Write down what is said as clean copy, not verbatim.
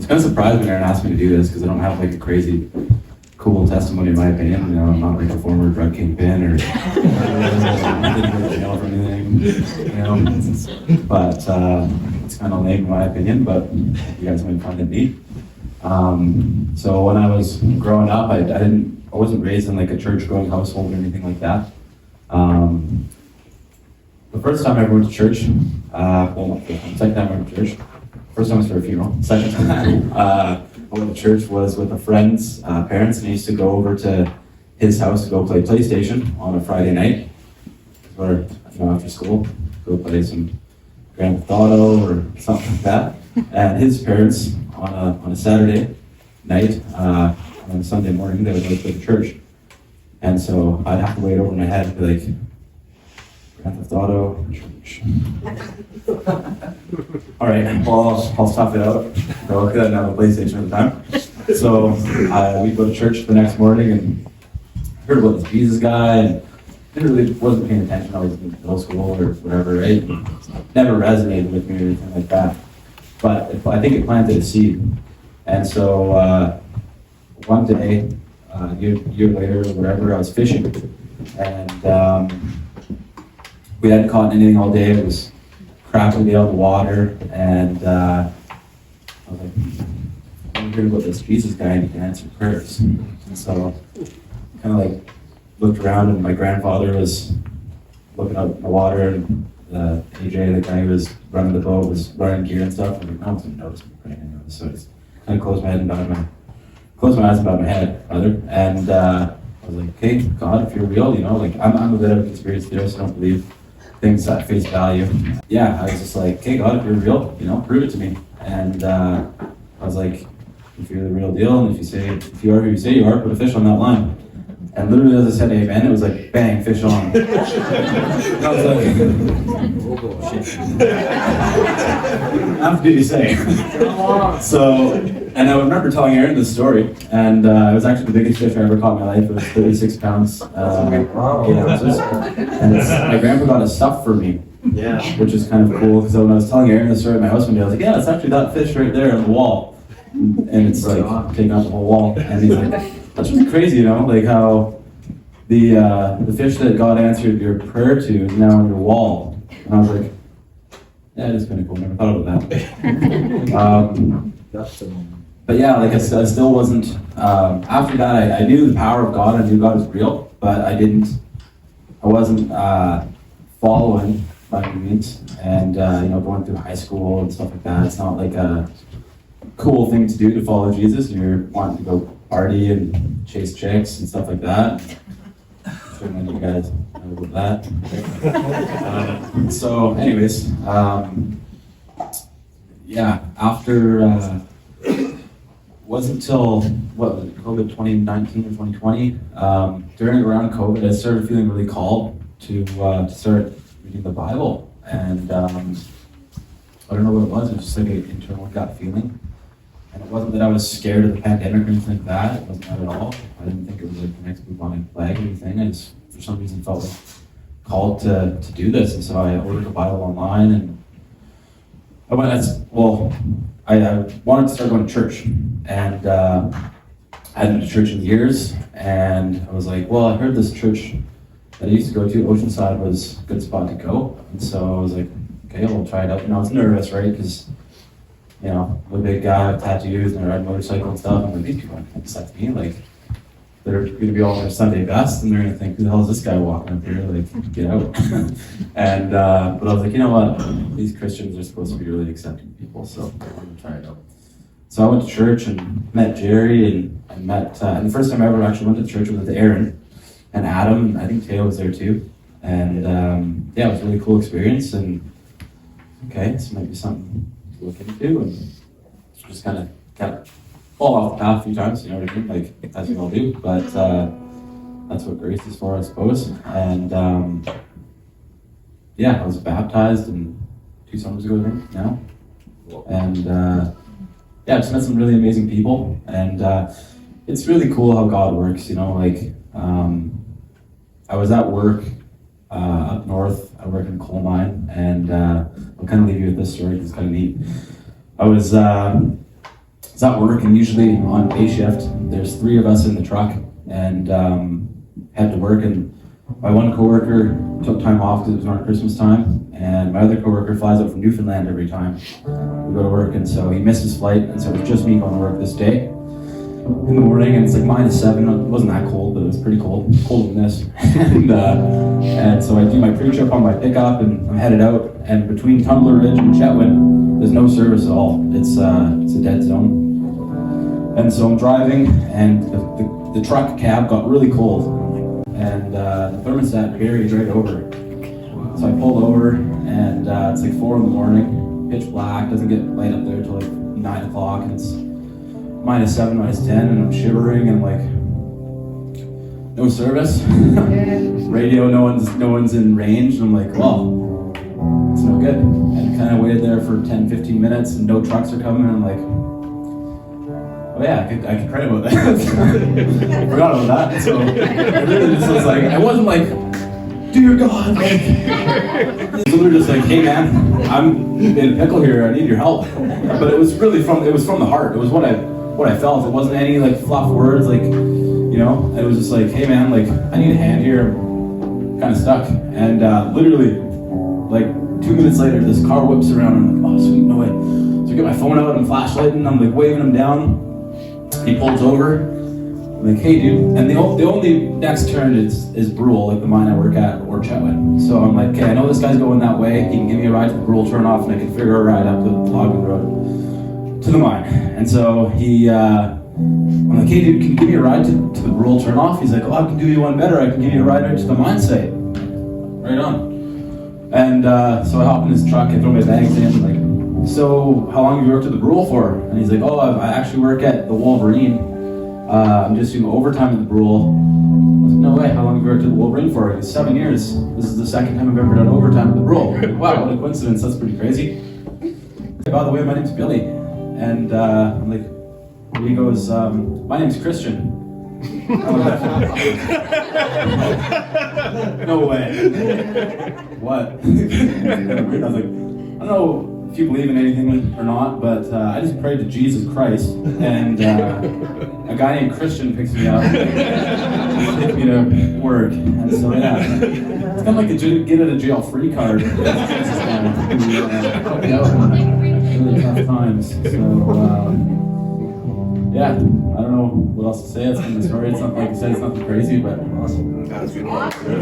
it's kind of surprised when Aaron asked me to do this because I don't have like a crazy cool testimony in my opinion. You know, I'm not like a former drug kingpin or didn't go to jail for anything. You know, but it's kind of lame in my opinion. But you guys might find it neat. So when I was growing up, I wasn't raised in like a church-going household or anything like that. The first time I ever went to church, second time I went to church. First time was for a funeral. Second time I went to church was with a friend's parents, and I used to go over to his house to go play PlayStation on a Friday night, or after school, go play some Grand Theft Auto or something like that. And his parents on a Saturday night, on a Sunday morning, they would go to church, and so I'd have to wait over my head and be like, Grand Theft Auto, church. All right, well, I'll stop it out. Go because I didn't have a PlayStation at the time. So we'd go to church the next morning and heard about this Jesus guy, and wasn't paying attention. I was in middle school or whatever, right? Never resonated with me or anything like that. But I think it planted a seed. And so one day, a year later or whatever, I was fishing, and we hadn't caught anything all day. It was crapping out of the water, and I was like, I'm hearing about this Jesus guy and he can answer prayers. And so kind of like looked around, and my grandfather was looking out at the water, and AJ, the guy who was running the boat, was running gear and stuff. And I was going to notice me praying anyways, so I just kind of closed my eyes and bowed my head, rather. And I was like, okay, God, if you're real, like I'm a bit of a conspiracy theorist. I don't believe things at face value. Yeah, I was just like, okay, God, if you're real, prove it to me. And I was like, if you're the real deal, and if you are who you say you are, put a fish on that line. And literally as I said amen, it was like, bang, fish on. And I was like, oh, shit. How did you say? So, and I remember telling Aaron this story, and it was actually the biggest fish I ever caught in my life. It was 36 pounds, 8 ounces. And my grandpa got it stuffed for me, which is kind of cool, because when I was telling Aaron the story at my house one day, I was like, yeah, it's actually that fish right there on the wall. And it's like taking out the whole wall. And he's like, that's really crazy, like how the fish that God answered your prayer to is now on your wall. And I was like, yeah, it is kind of cool. Never thought about that. But yeah, like I still wasn't. After that, I knew the power of God. I knew God was real, but I wasn't following by any means. And going through high school and stuff like that, it's not like a cool thing to do to follow Jesus. You're wanting to go party and chase chicks and stuff like that. I'm sure none of you guys know about that. So anyways, after wasn't until COVID 2019 or 2020, around COVID, I started feeling really called to start reading the Bible. And I don't know what it was. It was just like an internal gut feeling. And it wasn't that I was scared of the pandemic or anything like that. It wasn't that at all. I didn't think it was like the next bubonic plague or anything. I just, for some reason, felt like called to do this. And so I ordered the Bible online, and I wanted to start going to church. And I hadn't been to church in years. And I was like, well, I heard this church that I used to go to, Oceanside, was a good spot to go. And so I was like, okay, we'll try it out. I was nervous, right? Because I'm a big guy with tattoos and I ride a motorcycle and stuff. I'm like, these people aren't accept me. Like, they're going to be all in their Sunday best, and they're going to think, who the hell is this guy walking up here? Like, get out. And but I was like, you know what? These Christians are supposed to be really accepting people, so I'm going to try it out. So I went to church and met Jerry, and met, and the first time I ever actually went to church was with Aaron and Adam, and I think Taylor was there too. And it was a really cool experience, and okay, this might be something to look into, and just kind of kept fall off the path a few times, you know what I mean? Like, as we all do, but that's what grace is for, I suppose. And I was baptized 2 summers ago, I think, now. And just met some really amazing people, and it's really cool how God works, I was at work up north. I work in a coal mine, and I'll kind of leave you with this story because it's kind of neat. I was was at work, and usually on day shift, there's 3 of us in the truck, and head to work, and my one coworker took time off because it was around Christmas time, and my other coworker flies out from Newfoundland every time we go to work, and so he missed his flight, and so it was just me going to work this day in the morning, and it's like -7. It wasn't that cold, but it was pretty cold, colder than this. And so I do my pre-trip on my pickup, and I'm headed out, and between Tumbler Ridge and Chetwynd, there's no service at all. It's a dead zone. And so I'm driving, and the truck cab got really cold, and the thermostat buried right over. So I pulled over, and it's like 4 in the morning, pitch black, doesn't get light up there till like 9 o'clock, and it's -7, -10, and I'm shivering, and I'm like, no service. Radio, no one's in range, and I'm like, well, it's no good. And kind of waited there for 10-15 minutes, and no trucks are coming, and I'm like, oh yeah, I could credit about that. I forgot about that. So I really just was like, I wasn't like, dear God, like, so they're just like, hey man, I'm in a pickle here, I need your help. But it was really from the heart. It was what I felt. It wasn't any like fluff words, like, you know, it was just like, hey man, like, I need a hand here, I'm kind of stuck. And literally, like 2 minutes later, this car whips around, and I'm like, oh sweet, no way. So I get my phone out and flashlight, and I'm like waving him down. He pulls over. I'm like, hey dude, and the only next turn is Brule, like the mine I work at, or Chetwynd. So I'm like, okay, I know this guy's going that way. He can give me a ride to the Brule turn off, and I can figure a ride up the logging road to the mine. And so I'm like, hey dude, can you give me a ride to the Brule turn off? He's like, oh, I can do you one better. I can give you a ride right to the mine site. Right on. And so I hop in his truck, I throw my bags in, like, so how long have you worked at the Brule for? And he's like, oh, I actually work at the Wolverine. I'm just doing overtime at the Brule. I was like, no way, how long have you worked at the Wolverine for? He goes, 7 years. This is the second time I've ever done overtime at the Brule. Like, wow, what a coincidence, that's pretty crazy. By the way, my name's Billy. And I'm like, he goes, my name's Christian. No way. What? I was like, I don't know if you believe in anything or not, but I just prayed to Jesus Christ, and a guy named Christian picks me up, takes me to work, and so yeah, it's kind of like a get out of jail free card. Help me out in really tough times. So yeah, I don't know what else to say. It's kind of the story. It's not like you said, it's nothing crazy, but awesome. That's good. Awesome.